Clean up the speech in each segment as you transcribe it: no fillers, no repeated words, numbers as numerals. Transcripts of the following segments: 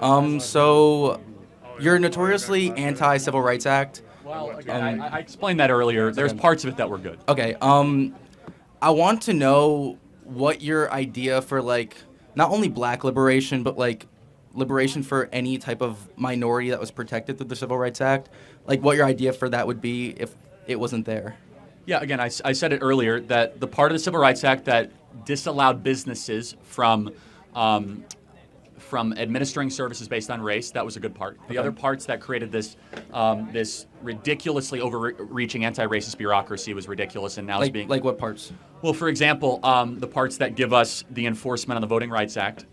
So you're notoriously anti-Civil Rights Act. Well, again, I explained that earlier. There's parts of it that were good. Okay. I want to know what your idea for like not only black liberation, but like liberation for any type of minority that was protected through the Civil Rights Act. Like what your idea for that would be if it wasn't there. Yeah, again, I said it earlier that the part of the Civil Rights Act that disallowed businesses from administering services based on race, that was a good part. The other parts that created this this ridiculously overreaching anti-racist bureaucracy was ridiculous, and now is being like what parts? Well, for example, the parts that give us the enforcement on the Voting Rights Act,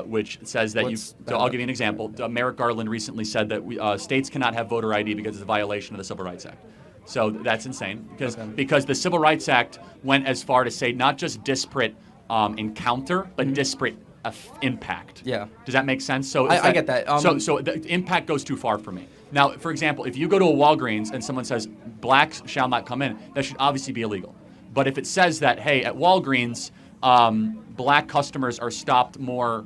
which says that So I'll give you an example. Merrick Garland recently said that states cannot have voter ID because it's a violation of the Civil Rights Act. So that's insane because the Civil Rights Act went as far to say not just disparate encounter, but disparate impact. Yeah. Does that make sense? So I get that. So the impact goes too far for me. Now, for example, if you go to a Walgreens and someone says blacks shall not come in, that should obviously be illegal. But if it says that, hey, at Walgreens, black customers are stopped more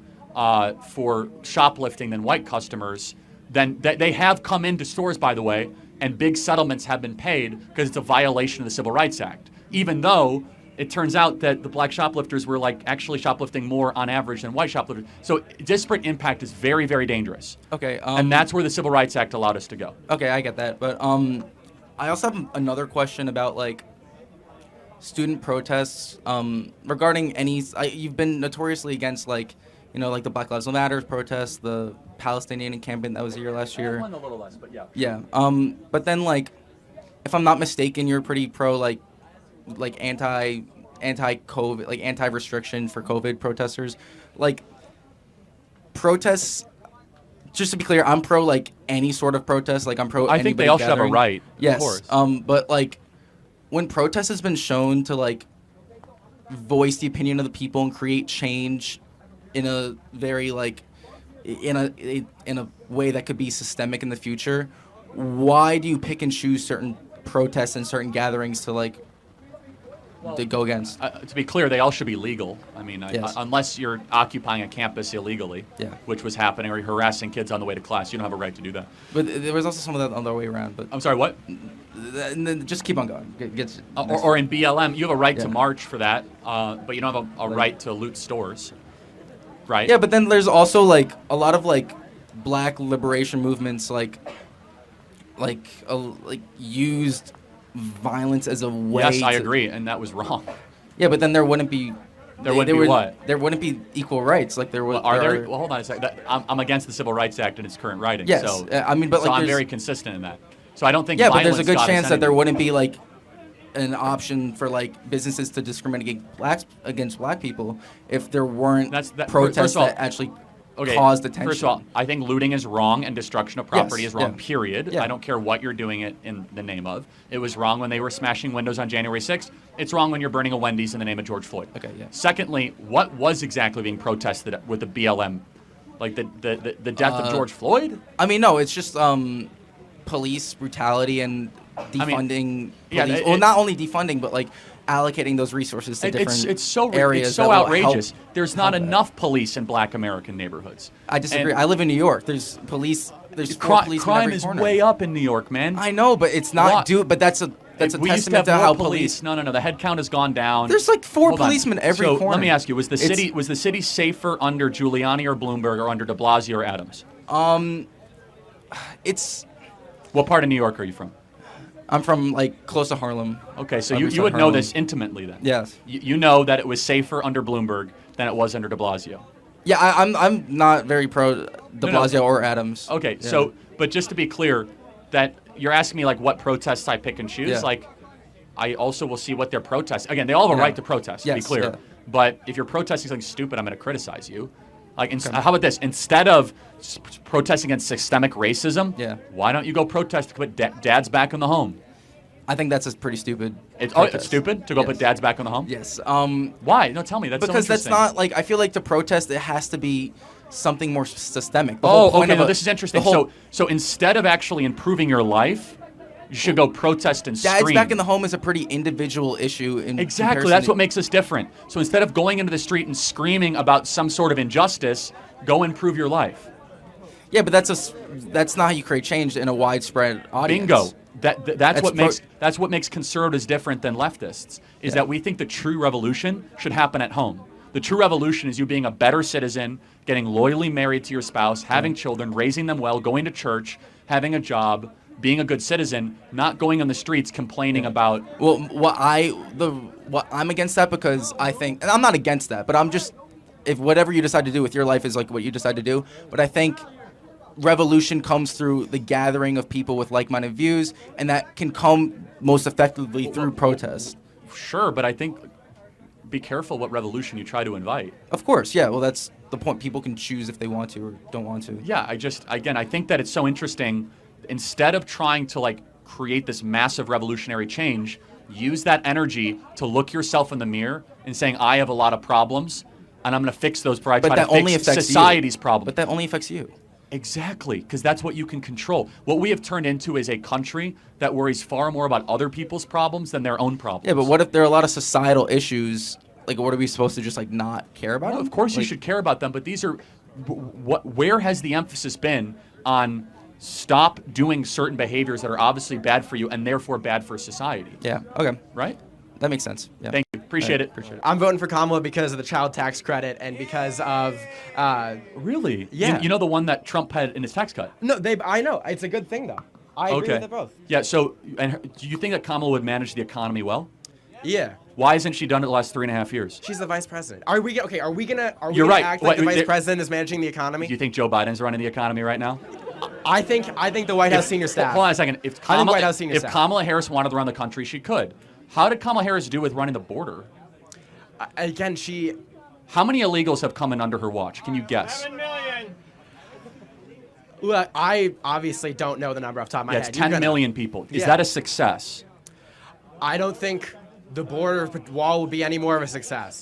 for shoplifting than white customers, then they have come into stores, by the way, and big settlements have been paid because it's a violation of the Civil Rights Act, even though it turns out that the black shoplifters were like actually shoplifting more on average than white shoplifters. So disparate impact is very, very dangerous. Okay. And that's where the Civil Rights Act allowed us to go. Okay, I get that. But I also have another question about like student protests regarding any. You've been notoriously against like, like the Black Lives Matter protests, the Palestinian encampment that was here last year. One a little less, but yeah. Yeah. But then like, if I'm not mistaken, you're pretty pro like anti-COVID, like anti-restriction for COVID protesters. Like protests, just to be clear, I'm pro like any sort of protest. Like I'm pro. I think they all should have a right. Yes. Of course. But like when protest has been shown to like voice the opinion of the people and create change in a very like in a way that could be systemic in the future, why do you pick and choose certain protests and certain gatherings to like to go against? To be clear, they all should be legal. I mean, Yes. Unless you're occupying a campus illegally, Yeah. which was happening, or you're harassing kids on the way to class, you don't have a right to do that. But there was also some of that on the way around. But I'm sorry, what? and then just keep on going. Or in BLM, you have a right to Yeah. march for that, but you don't have a right to loot stores, right? Yeah, but then there's also like a lot of like black liberation movements like used violence as a way. Yes, I agree, and that was wrong. Yeah, but then there wouldn't be. There wouldn't be what? There wouldn't be equal rights. Like there would. Are there? Well, hold on a second. I'm against the Civil Rights Act in its current writing. Yes, So, I mean, but so like I'm there's- very consistent in that. So I don't think. Yeah, but there's a violence good got us chance that there anywhere. wouldn't be like an option for like businesses to discriminate against black people if there weren't protests first of all, that actually Okay, caused attention. First of all, I think looting is wrong and destruction of property Yes, is wrong, yeah. period. Yeah. I don't care what you're doing it in the name of. It was wrong when they were smashing windows on January 6th. It's wrong when you're burning a Wendy's in the name of George Floyd. Okay, yeah. Secondly, what was exactly being protested with the BLM? Like the death of George Floyd? I mean, no, it's just police brutality and defunding yeah, police. it- Well, not only defunding, but like allocating those resources to different It's so areas. It's so that will outrageous. help- There's not help that. enough police in Black American neighborhoods. I disagree. And I live in New York. There's police. There's four police in crime every is corner. way up in New York, man. I know, but it's not What? But that's a We used to testament have to more how police. No. The head count has gone down. There's like four Hold on. policemen every so corner. let me ask you: was the It's- city safer under Giuliani or Bloomberg or under De Blasio or Adams? It's. What part of New York are you from? I'm from like close to Harlem. Okay, so Upper you South would know Harlem. this intimately then. Yes. You know that it was safer under Bloomberg than it was under De Blasio. Yeah, I'm not very pro De No. Blasio or Adams. Okay, Yeah. so but just to be clear, that you're asking me like what protests I pick and choose. Yeah. Like, I also will see what they're protesting. Again, they all have a Yeah. right to protest. To be Yes, clear, yeah. but if you're protesting something stupid, I'm going to criticize you. Like, how about this? Instead of protesting against systemic racism, Yeah. why don't you go protest to put dads back in the home? I think that's a pretty stupid. It's protest. stupid to go put Yes. dads back in the home. Yes. Why? No, tell me. That's so Because that's interesting. not like I feel like to protest it has to be something more systemic. The Oh, whole point okay. of No, a- this is interesting. the whole- So instead of actually improving your life, you should go protest and Dads scream. back in the home is a pretty individual issue. In Exactly. comparison That's to- what makes us different. So instead of going into the street and screaming about some sort of injustice, go improve your life. Yeah, but that's not how you create change in a widespread audience. Bingo. That's what pro- makes conservatives different than leftists. Is Yeah. that we think the true revolution should happen at home. The true revolution is you being a better citizen, getting loyally married to your spouse, having children, raising them well, going to church, having a job, being a good citizen, not going on the streets complaining about. Well, what I'm against that because I think, and I'm not against that, but I'm just, if whatever you decide to do with your life is like what you decide to do, but I think revolution comes through the gathering of people with like-minded views, and that can come most effectively through protest. Sure, but I think be careful what revolution you try to invite. Of course, yeah. Well, that's the point. People can choose if they want to or don't want to. Yeah, I think that it's so interesting. Instead of trying to like create this massive revolutionary change, use that energy to look yourself in the mirror and saying, I have a lot of problems, and I'm going to fix those before I try to fix society's problems. But that only affects you. Exactly, because that's what you can control. What we have turned into is a country that worries far more about other people's problems than their own problems. Yeah, but what if there are a lot of societal issues? Like, what are we supposed to just like not care about? Well, of course you should care about them, but these are where has the emphasis been on stop doing certain behaviors that are obviously bad for you and therefore bad for society? Yeah. Okay. Right? That makes sense. Yeah. Thank you. Appreciate it. Appreciate it. I'm voting for Kamala because of the child tax credit and because of Really? Yeah. You know the one that Trump had in his tax cut? no. I know it's a good thing though. I agree with it both. Yeah. So, do you think that Kamala would manage the economy well? Yeah. Why hasn't she done it the last 3.5 years? She's the vice president. Are we okay? Are we gonna You're right. act like the Wait, vice president is managing the economy? Do you think Joe Biden's running the economy right now? I think the White House senior staff. Hold on a second. If I think White House senior if staff. Kamala Harris wanted to run the country, she could. How did Kamala Harris do with running the border? Again, How many illegals have come in under her watch? Can you guess? 7 million. Look, I obviously don't know the number off the top of my Yeah, head. it's 10 million people. Is Yeah. that a success? I don't think the border wall would be any more of a success.